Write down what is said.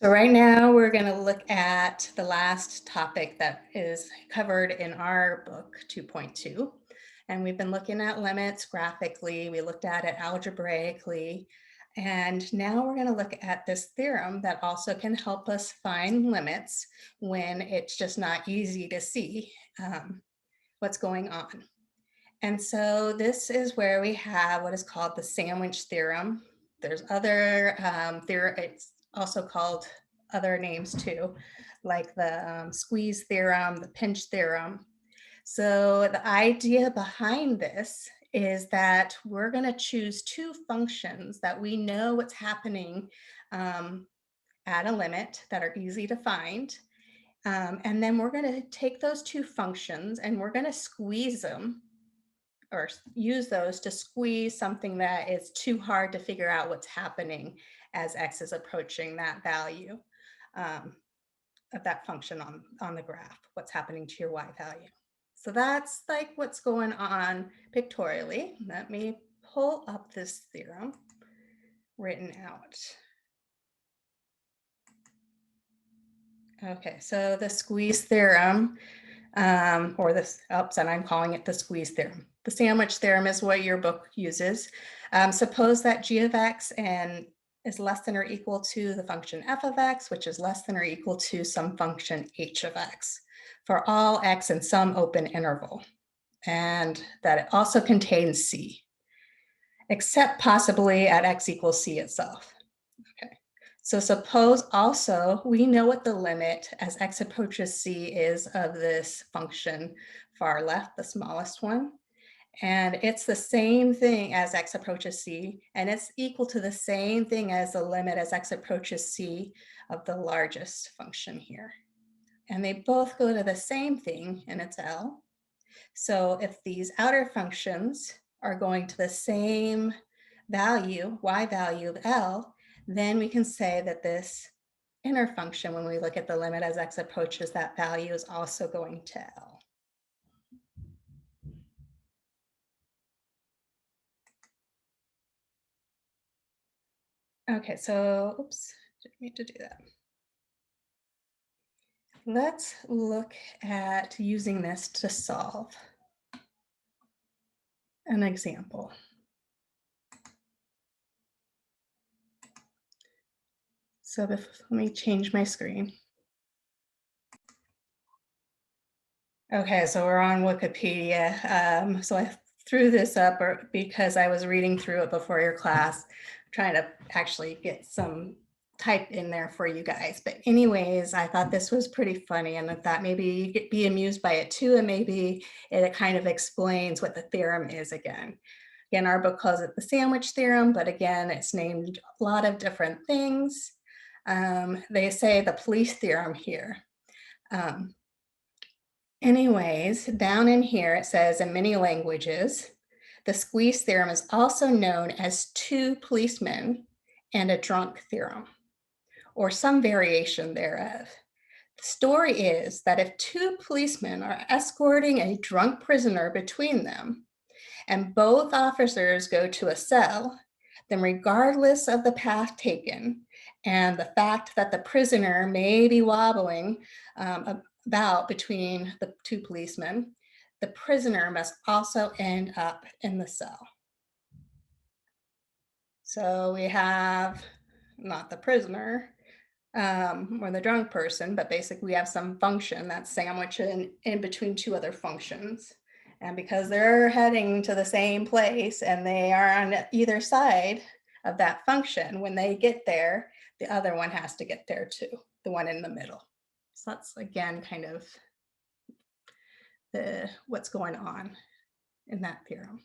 So right now we're going to look at the last topic that is covered in our book 2.2. And we've been looking at limits graphically. We looked at it algebraically. And now we're going to look at this theorem that also can help us find limits when it's just not easy to see what's going on. And so this is where we have what is called the sandwich theorem. There's other it's also called other names too, like the squeeze theorem, the pinch theorem. So the idea behind this is that we're going to choose two functions that we know what's happening at a limit that are easy to find. And then we're going to take those two functions and we're going to squeeze them or use those to squeeze something that is too hard to figure out what's happening as x is approaching that value of that function on the graph, what's happening to your y value. So that's like what's going on pictorially. Let me pull up this theorem written out. Okay, so the squeeze theorem, or this, oops, and I'm calling it the squeeze theorem. The sandwich theorem is what your book uses. Suppose that g of x is less than or equal to the function f of x, which is less than or equal to some function h of x for all x in some open interval, and that it also contains c, except possibly at x equals c itself. Okay. So suppose also we know what the limit as x approaches c is of this function far left, the smallest one. And it's the same thing as x approaches c, and it's equal to the same thing as the limit as x approaches c of the largest function here. And they both go to the same thing, and it's L. So if these outer functions are going to the same value, y value of L, then we can say that this inner function, when we look at the limit as x approaches that value, is also going to L. Okay, so, oops, didn't mean to do that. Let's look at using this to solve an example. So let me change my screen. Okay, so we're on Wikipedia. So I threw this up because I was reading through it before your class, trying to actually get some type in there for you guys. But anyways, I thought this was pretty funny, and I thought maybe you could be amused by it too, and maybe it kind of explains what the theorem is again. Again, our book calls it the sandwich theorem, but again, it's named a lot of different things. They say the police theorem here. Anyways, down in here it says in many languages, the squeeze theorem is also known as two policemen and a drunk theorem, or some variation thereof. The story is that if two policemen are escorting a drunk prisoner between them, and both officers go to a cell, then regardless of the path taken and the fact that the prisoner may be wobbling about between the two policemen, the prisoner must also end up in the cell. So we have not the prisoner or the drunk person, but basically we have some function that's sandwiched in between two other functions. And because they're heading to the same place and they are on either side of that function, when they get there, the other one has to get there too, the one in the middle. So that's again kind of what's going on in that theorem.